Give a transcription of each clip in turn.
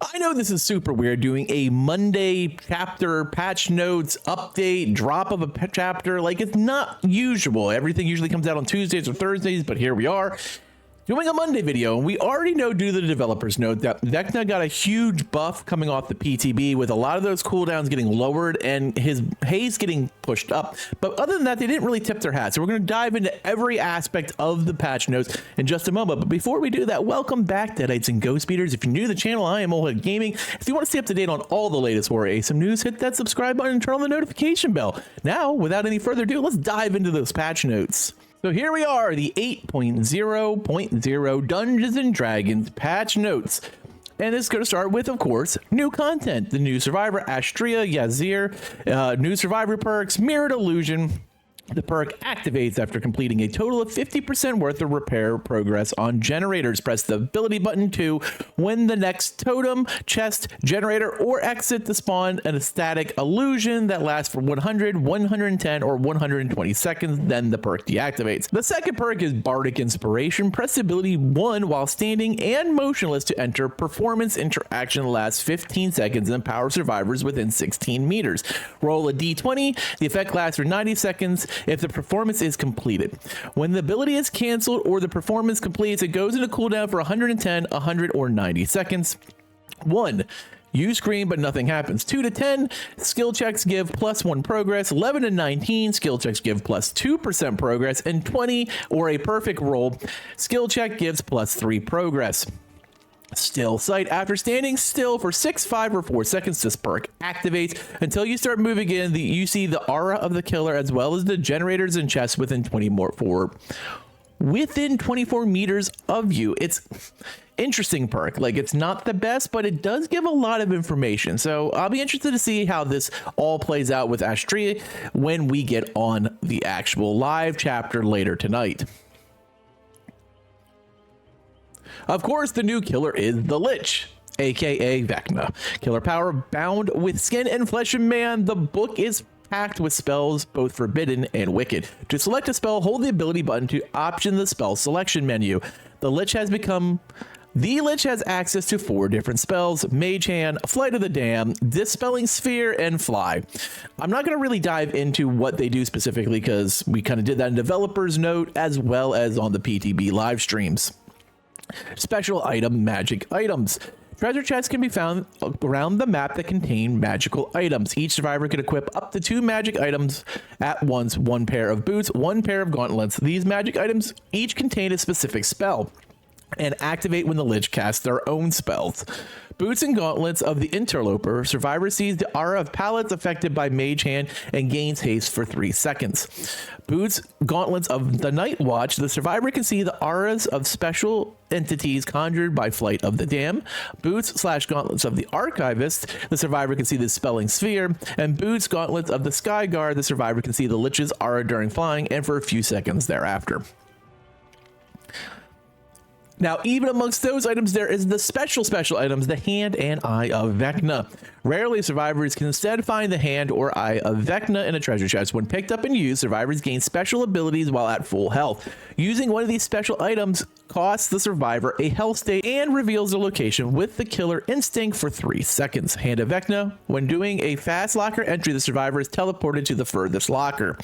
I know this is super weird doing a Monday chapter patch notes update drop of a chapter. Like, it's not usual. Everything usually comes out on Tuesdays or Thursdays, but here we are doing a Monday video, and we already know due to the developers note that Vecna got a huge buff coming off the PTB, with a lot of those cooldowns getting lowered and his haze getting pushed up. But other than that, they didn't really tip their hat. So we're going to dive into every aspect of the patch notes in just a moment. But before we do that, welcome back, Deadites and Ghost Speeders. If you're new to the channel, I am Old Head Gaming. If you want to stay up to date on all the latest horror ASM news, hit that subscribe button and turn on the notification bell. Now, without any further ado, let's dive into those patch notes. So here we are, the 8.0.0 Dungeons and Dragons patch notes. And it's going to start with, of course, new content. The new survivor, Aestri Yazar, new survivor perks, Mirrored Illusion. The perk activates after completing a total of 50% worth of repair progress on generators. Press the ability button to win the next totem, chest, generator, or exit to spawn an static illusion that lasts for 100, 110, or 120 seconds. Then the perk deactivates. The second perk is Bardic Inspiration. Press the ability 1 while standing and motionless to enter. Performance interaction lasts 15 seconds and empower survivors within 16 meters. Roll a d20. The effect lasts for 90 seconds if the performance is completed. When the ability is canceled or the performance completes, it goes into cooldown for 110, 100, or 90 seconds. 1. You scream, but nothing happens. 2 to 10, skill checks give +1 progress. 11 to 19, skill checks give +2% progress. And 20, or a perfect roll, skill check gives +3 progress. Still sight. After standing still for 6, 5, or 4 seconds, this perk activates. Until you start moving in, you see the aura of the killer as well as the generators and chests within 24 meters of you. It's interesting perk. Like, it's not the best, but it does give a lot of information. So I'll be interested to see how this all plays out with Aestri when we get on the actual live chapter later tonight. Of course, the new killer is the Lich, aka Vecna. Killer power bound with skin and flesh and man. The book is packed with spells, both forbidden and wicked. To select a spell, hold the ability button to option the spell selection menu. The Lich has access to 4 different spells: Mage Hand, Flight of the Damned, Dispelling Sphere, and Fly. I'm not going to really dive into what they do specifically because we kind of did that in developer's note as well as on the PTB live streams. Special item magic items. Treasure chests can be found around the map that contain magical items. Each survivor can equip up to 2 magic items at once: 1 pair of boots, 1 pair of gauntlets. These magic items each contain a specific spell and activate when the Lich casts their own spells. Boots and gauntlets of the interloper. Survivor sees the aura of pallets affected by Mage Hand and gains haste for 3 seconds. Boots, gauntlets of the Night Watch. The survivor can see the auras of special entities conjured by Flight of the Damned. Boots/gauntlets of the Archivist. The survivor can see the Spelling Sphere. And boots, gauntlets of the Sky Guard. The survivor can see the Lich's aura during flying and for a few seconds thereafter. Now, even amongst those items, there is the special items, the Hand and Eye of Vecna. Rarely, survivors can instead find the Hand or Eye of Vecna in a treasure chest. When picked up and used, survivors gain special abilities while at full health. Using one of these special items costs the survivor a health state and reveals the location with the killer instinct for 3 seconds. Hand of Vecna. When doing a fast locker entry, the survivor is teleported to the furthest locker.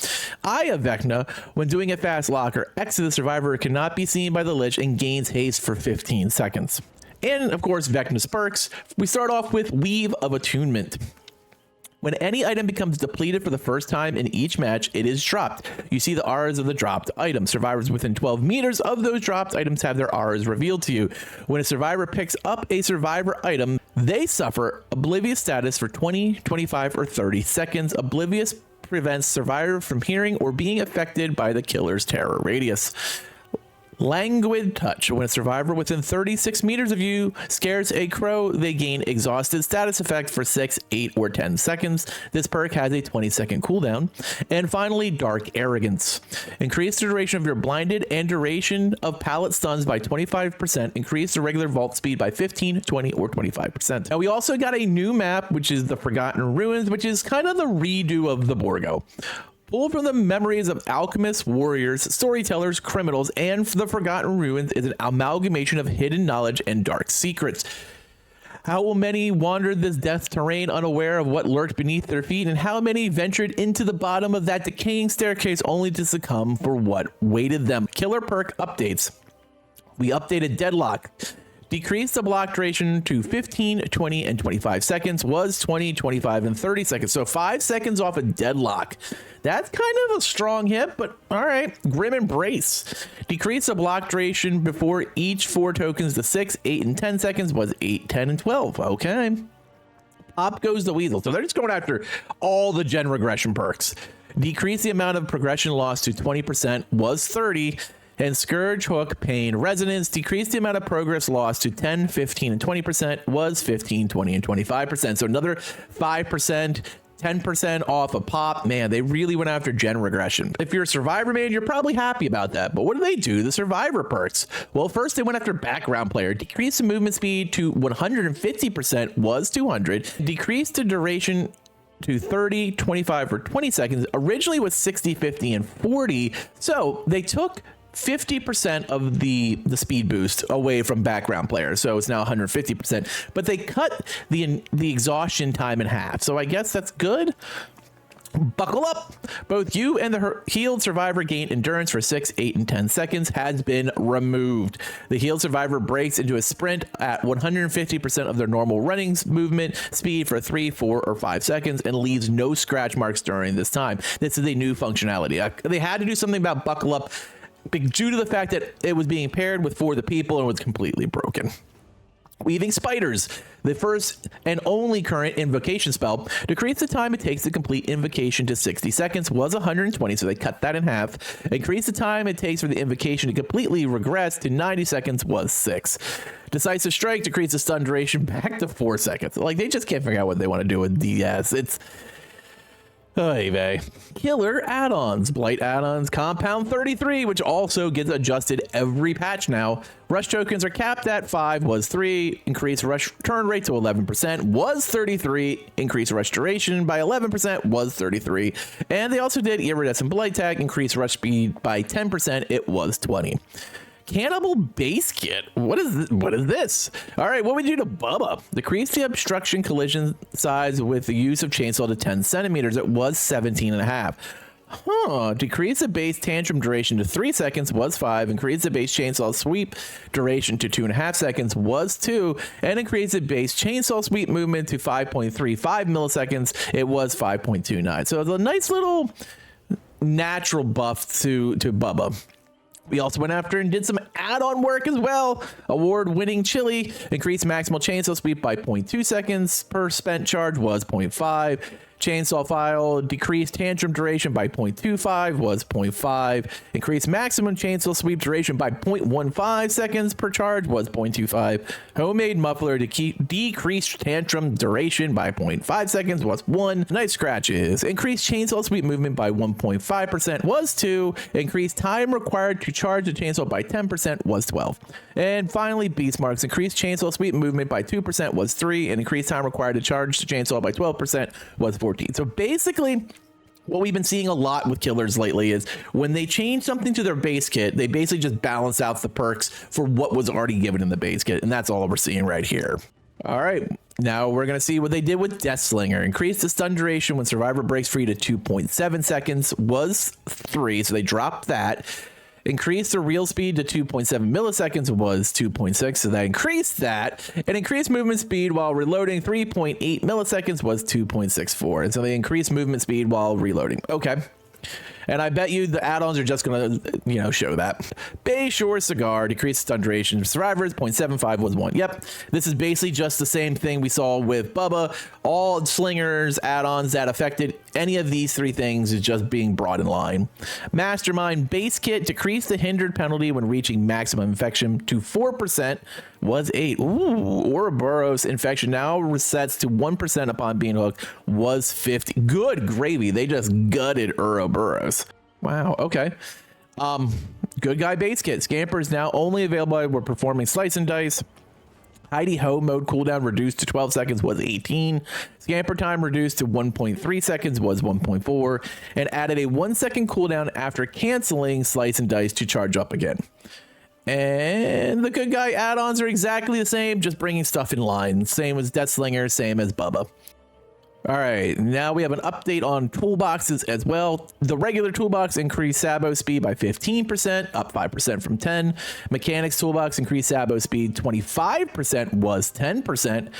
Eye of Vecna. When doing a fast locker exit, the survivor cannot be seen by the Lich and gains haste for 15 seconds. And of course, Vecna's perks. We start off with Weave of Attunement. When any item becomes depleted for the first time in each match, it is dropped. You see the auras of the dropped item. Survivors within 12 meters of those dropped items have their auras revealed to you. When a survivor picks up a survivor item, they suffer Oblivious status for 20, 25, or 30 seconds. Oblivious prevents survivor from hearing or being affected by the killer's terror radius. Languid Touch. When a survivor within 36 meters of you scares a crow, they gain Exhausted status effect for 6, 8, or 10 seconds. This perk has a 20-second cooldown. And finally, Dark Arrogance. Increase the duration of your blinded and duration of pallet stuns by 25%. Increase the regular vault speed by 15, 20, or 25%. Now, we also got a new map, which is the Forgotten Ruins, which is kind of the redo of the Borgo. Pulled from the memories of alchemists, warriors, storytellers, criminals, and the Forgotten Ruins is an amalgamation of hidden knowledge and dark secrets. How many wandered this death terrain unaware of what lurked beneath their feet, and how many ventured into the bottom of that decaying staircase only to succumb for what waited them? Killer perk updates. We updated Deadlock. Decreased the block duration to 15, 20, and 25 seconds. Was 20, 25, and 30 seconds. So 5 seconds off a Deadlock. That's kind of a strong hit, but all right. Grim Embrace. Decreased the block duration before each 4 tokens to 6, 8, and 10 seconds. Was 8, 10, and 12. Okay. Up goes the Weasel. So they're just going after all the gen regression perks. Decrease the amount of progression loss to 20%. Was 30. And Scourge, Hook, Pain, Resonance decreased the amount of progress lost to 10, 15, and 20%. Was 15, 20, and 25%. So another 5%, 10% off a pop. Man, they really went after gen regression. If you're a Survivor man, you're probably happy about that. But what do they do? The Survivor perks. Well, first they went after Background Player. Decreased the movement speed to 150%. Was 200. Decreased the duration to 30, 25, or 20 seconds. Originally was 60, 50, and 40. So they took 50% of the speed boost away from Background Player, so it's now 150%, but they cut the exhaustion time in half, so I guess that's good. Buckle up. Both you and the healed survivor gain endurance for 6, 8, and 10 seconds has been removed. The healed survivor breaks into a sprint at 150% of their normal running movement speed for 3, 4, or 5 seconds and leaves no scratch marks during this time. This is a new functionality. They had to do something about Buckle Up due to the fact that it was being paired with For the People and was completely broken. Weaving Spiders, the first and only current invocation spell, decreased the time it takes to complete invocation to 60 seconds. Was 120, so they cut that in half. Increased the time it takes for the invocation to completely regress to 90 seconds. Was 6. Decisive Strike decreased the stun duration back to 4 seconds. Like, they just can't figure out what they want to do with DS. It's Oy vey. Killer add-ons. Blight add-ons. Compound 33, which also gets adjusted every patch now. Rush tokens are capped at 5. Was 3. Increase rush turn rate to 11%. Was 33. Increase rush duration by 11%. Was 33. And they also did Iridescent Blight Tag. Increase rush speed by 10%. It was 20. Cannibal Base Kit. What is this? All right, what would you do to Bubba? Decrease the obstruction collision size with the use of chainsaw to 10 centimeters. It was 17.5. Decrease the base tantrum duration to 3 seconds. Was 5. Increase the base chainsaw sweep duration to 2.5 seconds. Was 2. And increase the base chainsaw sweep movement to 5.35 milliseconds. It was 5.29. So it's a nice little natural buff to Bubba. We also went after and did some add-on work as well. Award-winning Chili increased maximal chainsaw sweep by 0.2 seconds per spent charge. Was 0.5. Chainsaw File decreased tantrum duration by 0.25. Was 0.5. Increased maximum chainsaw sweep duration by 0.15 seconds per charge. Was 0.25. Homemade Muffler decreased tantrum duration by 0.5 seconds. Was 1. Nice Scratches increased chainsaw sweep movement by 1.5%. Was 2. Increased time required to charge the chainsaw by 10%. Was 12. And finally, Beast Marks increased chainsaw sweep movement by 2%. Was 3. And increased time required to charge the chainsaw by 12%. Was 14. So basically, what we've been seeing a lot with killers lately is when they change something to their base kit, they basically just balance out the perks for what was already given in the base kit. And that's all we're seeing right here. All right, now we're going to see what they did with Deathslinger. Increased the stun duration when Survivor breaks free to 2.7 seconds. Was 3, so they dropped that. Increased the real speed to 2.7 milliseconds. Was 2.6, so that increased that. And increased movement speed while reloading 3.8 milliseconds. Was 2.64, and so they increased movement speed while reloading. Okay. And I bet you the add-ons are just going to, show that. Bayshore Cigar decreased stun duration. Survivors 0.75 was 1. Yep, this is basically just the same thing we saw with Bubba. All slingers add-ons that affected any of these 3 things is just being brought in line. Mastermind Base Kit decreased the hindered penalty when reaching maximum infection to 4%. Was 8. Ouroboros infection now resets to 1% upon being hooked. Was 50. Good gravy. They just gutted Ouroboros. Wow. Okay. Good Guy Base Kit. Scamper is now only available when we're performing Slice and Dice. Heidi Ho mode cooldown reduced to 12 seconds. Was 18. Scamper time reduced to 1.3 seconds. Was 1.4. And added a 1 second cooldown after canceling Slice and Dice to charge up again. And the good guy add-ons are exactly the same, just bringing stuff in line. Same as Deathslinger, same as Bubba. All right, now we have an update on toolboxes as well. The regular toolbox increased Sabo speed by 15%, up 5% from 10. Mechanics toolbox increased Sabo speed 25%, was 10%.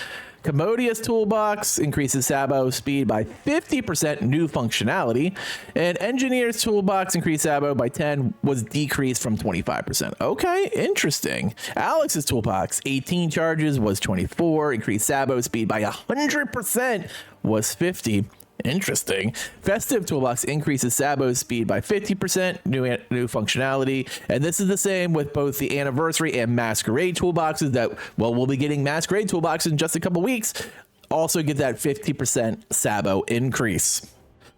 Commodious toolbox increases Sabo speed by 50%, new functionality. And Engineer's toolbox increased Sabo by 10, was decreased from 25%. Okay, interesting. Alex's toolbox, 18 charges, was 24, increased Sabo speed by 100%, was 50. Interesting. Festive toolbox increases Sabo's speed by 50%, new functionality, and this is the same with both the anniversary and masquerade toolboxes that, well, we'll be getting masquerade toolboxes in just a couple weeks. Also get that 50% Sabo increase.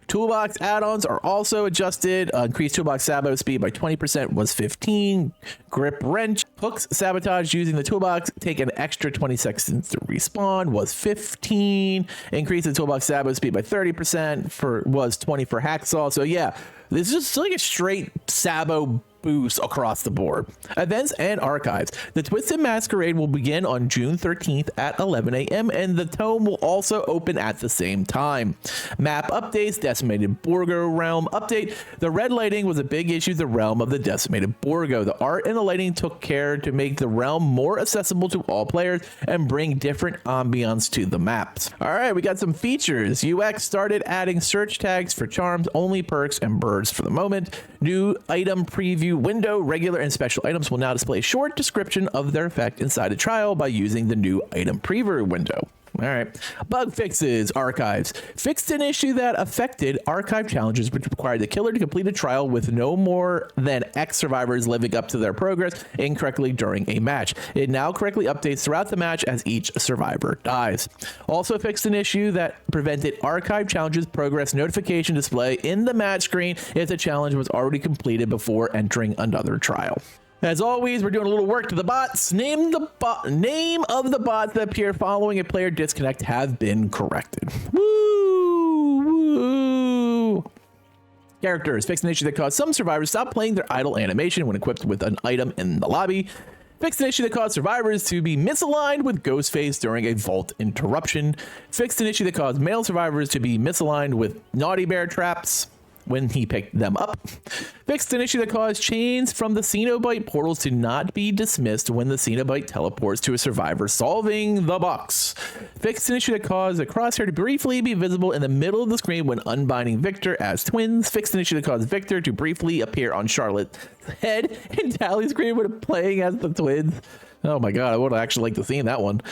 Toolbox add-ons are also adjusted. Increased toolbox Sabo speed by 20%, was 15. Grip wrench. Hooks sabotage using the toolbox take an extra 20 seconds to respawn, was 15. Increase the toolbox Sabo speed by 30%, was 20 for hacksaw. So yeah, this is just like a straight Sabo boost across the board. Events and archives. The Twisted Masquerade will begin on June 13th at 11 a.m. and the Tome will also open at the same time. Map updates. Decimated Borgo realm update. The red lighting was a big issue in the realm of the Decimated Borgo. The art and the lighting took care to make the realm more accessible to all players and bring different ambiance to the maps. All right, we got some features. UX started adding search tags for charms, only perks, and birds for the moment. New item preview window. Regular and special items will now display a short description of their effect inside a trial by using the new item preview window. All right. Bug fixes. Archives. Fixed an issue that affected archive challenges, which required the killer to complete a trial with no more than X survivors living up to their progress incorrectly during a match. It now correctly updates throughout the match as each survivor dies. Also fixed an issue that prevented archive challenges progress notification display in the match screen if the challenge was already completed before entering another trial. As always, we're doing a little work to the bots. Name of the bots that appear following a player disconnect have been corrected. Woo! Woo! Characters. Fixed an issue that caused some survivors to stop playing their idle animation when equipped with an item in the lobby. Fixed an issue that caused survivors to be misaligned with Ghostface during a vault interruption. Fixed an issue that caused male survivors to be misaligned with Naughty Bear traps when he picked them up. Fixed an issue that caused chains from the Cenobite portals to not be dismissed when the Cenobite teleports to a survivor, solving the box. Fixed an issue that caused a crosshair to briefly be visible in the middle of the screen when unbinding Victor as twins. Fixed an issue that caused Victor to briefly appear on Charlotte's head and tally screen when playing as the twins. Oh my god, I would actually like to see that one.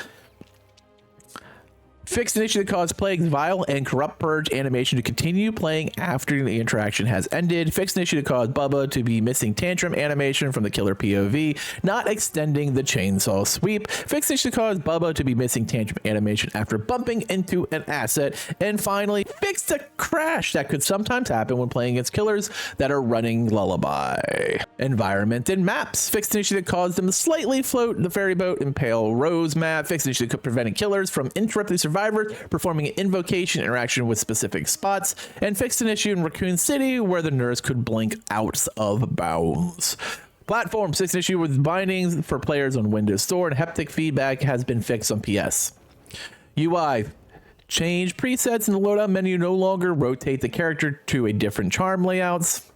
Fixed an issue that caused Plague's Vile and Corrupt Purge animation to continue playing after the interaction has ended. Fixed an issue that caused Bubba to be missing Tantrum animation from the killer POV, not extending the chainsaw sweep. Fixed an issue that caused Bubba to be missing Tantrum animation after bumping into an asset. And finally, fixed a crash that could sometimes happen when playing against killers that are running Lullaby. Environment and maps. Fixed an issue that caused them to slightly float the ferry boat in Pale Rose map. Fixed an issue that prevented killers from interrupting survivors performing an invocation interaction with specific spots, and fixed an issue in Raccoon City where the nurse could blink out of bounds. Platform. Fixed an issue with bindings for players on Windows Store, and haptic feedback has been fixed on PS. UI. Change presets in the loadout menu, no longer rotate the character to a different charm layouts.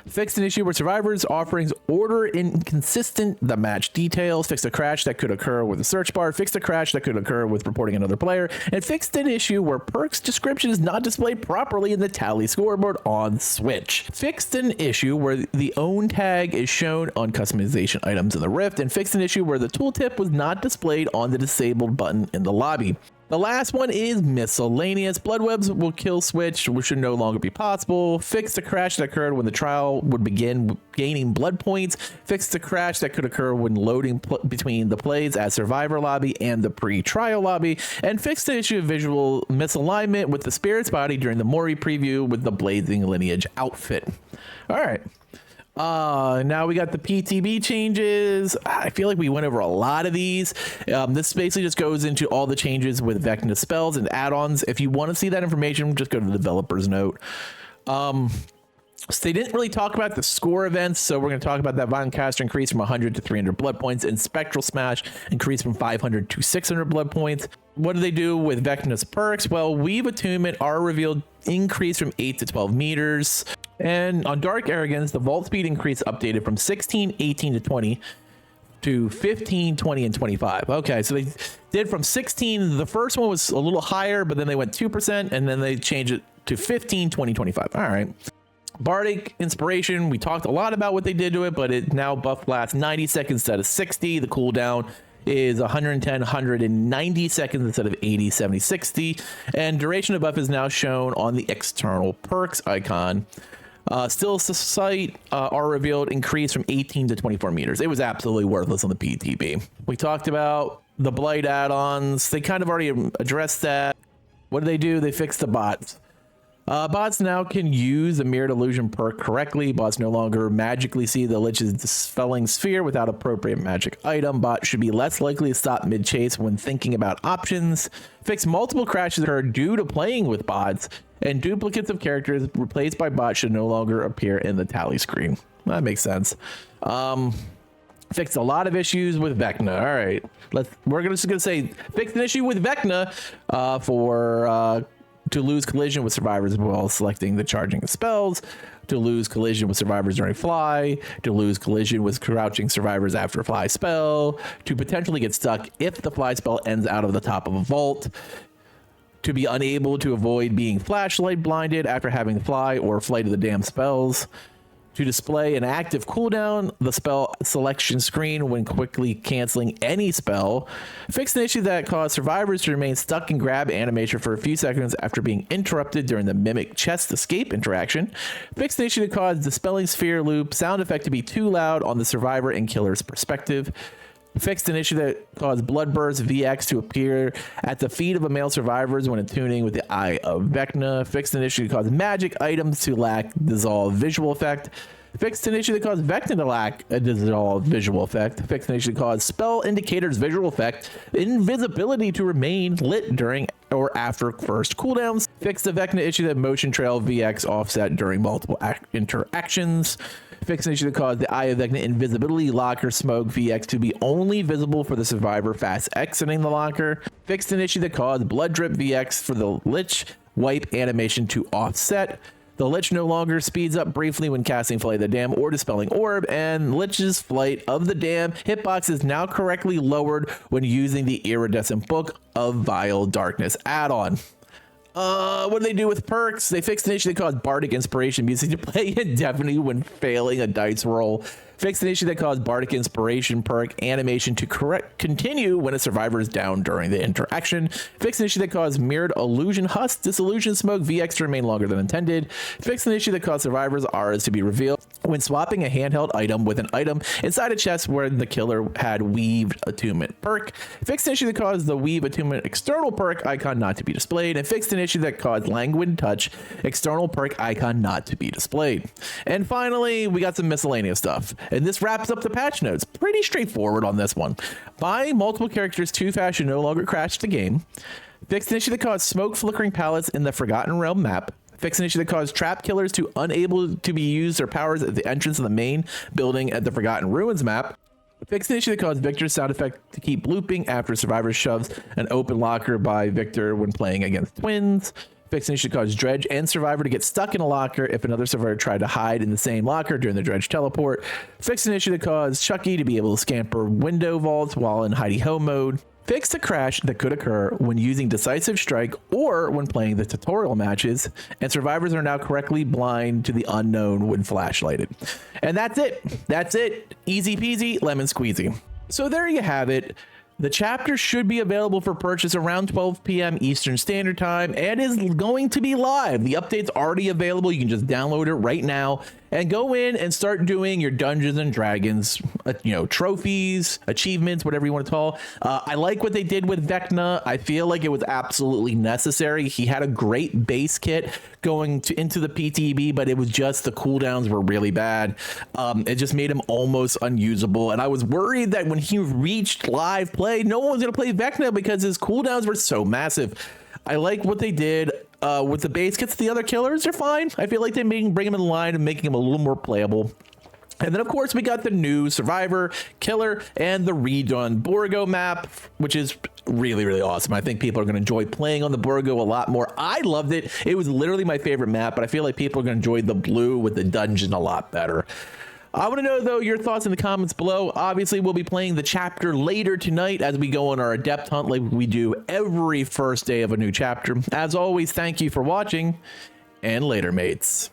Fixed an issue where survivors offerings order inconsistent the match details. Fixed a crash that could occur with a search bar. Fixed a crash that could occur with reporting another player, and fixed an issue where Perk's description is not displayed properly in the tally scoreboard on Switch. Fixed an issue where the own tag is shown on customization items in the Rift, and fixed an issue where the tooltip was not displayed on the disabled button in the lobby. The last one is miscellaneous. Bloodwebs will kill switch, which should no longer be possible. Fixed a crash that occurred when the trial would begin gaining blood points. Fixed a crash that could occur when loading between the plays at survivor lobby and the pre-trial lobby. And fixed the issue of visual misalignment with the spirit's body during the Mori preview with the blazing lineage outfit. All right. Now we got the PTB changes. I feel like we went over a lot of these. This basically just goes into all the changes with Vecna spells and add-ons. If you want to see that information, just go to the developer's note. So they didn't really talk about the score events, so we're going to talk about that. Violent Caster increased from 100 to 300 blood points, and Spectral Smash increased from 500 to 600 blood points. What do they do with Vecna's perks? Well, Weave Attunement are revealed increased from 8 to 12 meters. And on Dark Arrogance, the vault speed increase updated from 16, 18 to 20 to 15, 20, and 25. Okay, so they did from 16. The first one was a little higher, but then they went 2%, and then they changed it to 15, 20, 25. All right. Bardic Inspiration, we talked a lot about what they did to it, but it now buff lasts 90 seconds instead of 60. The cooldown is 110, 190 seconds instead of 80, 70, 60. And duration of buff is now shown on the external perks icon. Still sight are revealed increase from 18 to 24 meters. It was absolutely worthless on the PTB. We talked about the Blight add-ons. They kind of already addressed that. What do? They fixed the bots. Bots now can use the Mirrored Illusion perk correctly. Bots no longer magically see the Lich's Dispelling Sphere without appropriate magic item. Bot should be less likely to stop mid-chase when thinking about options. Fix multiple crashes occur due to playing with bots, and duplicates of characters replaced by bots should no longer appear in the tally screen. That makes sense. Fixed a lot of issues with Vecna. All right, we're just gonna say fixed an issue with Vecna to lose collision with survivors while selecting the charging of spells, to lose collision with survivors during fly, to lose collision with crouching survivors after a fly spell, to potentially get stuck if the fly spell ends out of the top of a vault, to be unable to avoid being flashlight blinded after having fly or flight of the damn spells, to display an active cooldown, the spell selection screen when quickly canceling any spell, fix an issue that caused survivors to remain stuck in grab animation for a few seconds after being interrupted during the mimic chest escape interaction, fix an issue that caused dispelling sphere loop sound effect to be too loud on the survivor and killer's perspective, fixed an issue that caused Blood Burst VX to appear at the feet of a male survivors when attuning with the Eye of Vecna. Fixed an issue that caused magic items to lack dissolve visual effect. Fixed an issue that caused Vecna to lack a dissolve visual effect. Fixed an issue that caused spell indicators visual effect invisibility to remain lit during or after first cooldowns. Fixed the Vecna issue that motion trail VX offset during multiple interactions. Fix an issue that caused the Eye of Vecna invisibility locker smoke VX to be only visible for the survivor fast exiting the locker. Fixed an issue that caused blood drip VX for the Lich wipe animation to offset. The Lich no longer speeds up briefly when casting Flight of the Dam or Dispelling Orb, and Lich's Flight of the Dam hitbox is now correctly lowered when using the Iridescent Book of Vile Darkness add-on. What do they do with perks? They fixed an issue that caused Bardic Inspiration music to play indefinitely when failing a dice roll. Fixed an issue that caused Bardic Inspiration perk animation to continue when a survivor is down during the interaction. Fixed an issue that caused Mirrored Illusion Husk Disillusion Smoke VX to remain longer than intended. Fixed an issue that caused survivors' auras to be revealed when swapping a handheld item with an item inside a chest where the killer had Weaved Attunement perk. Fixed an issue that caused the Weave Attunement external perk icon not to be displayed. And fixed an issue that caused Languid Touch external perk icon not to be displayed. And finally, we got some miscellaneous stuff. And this wraps up the patch notes. Pretty straightforward on this one. Buying multiple characters too fast should no longer crash the game. Fixed an issue that caused smoke flickering pallets in the Forgotten Realm map. Fix an issue that caused trap killers to unable to be used their powers at the entrance of the main building at the Forgotten Ruins map. Fix an issue that caused Victor's sound effect to keep looping after survivor shoves an open locker by Victor when playing against twins. Fix an issue that caused Dredge and survivor to get stuck in a locker if another survivor tried to hide in the same locker during the Dredge teleport. Fix an issue that caused Chucky to be able to scamper window vaults while in hidey ho mode. Fixed a crash that could occur when using Decisive Strike or when playing the tutorial matches, and survivors are now correctly blind to the unknown when flashlighted. And that's it. That's it. Easy peasy, lemon squeezy. So there you have it. The chapter should be available for purchase around 12 p.m. Eastern Standard Time and is going to be live. The update's already available. You can just download it right now and go in and start doing your Dungeons and Dragons, trophies, achievements, whatever you want to call. I like what they did with Vecna. I feel like it was absolutely necessary. He had a great base kit going into the PTB, but it was just the cooldowns were really bad. It just made him almost unusable. And I was worried that when he reached live play, no one was going to play Vecna because his cooldowns were so massive. I like what they did with the Basekits. The other killers are fine. I feel like they bring them in line and making them a little more playable. And then, of course, we got the new Survivor, Killer, and the redone Borgo map, which is really, really awesome. I think people are going to enjoy playing on the Borgo a lot more. I loved it. It was literally my favorite map, but I feel like people are going to enjoy the blue with the dungeon a lot better. I want to know, though, your thoughts in the comments below. Obviously, we'll be playing the chapter later tonight as we go on our Adept hunt like we do every first day of a new chapter. As always, thank you for watching, and later, mates.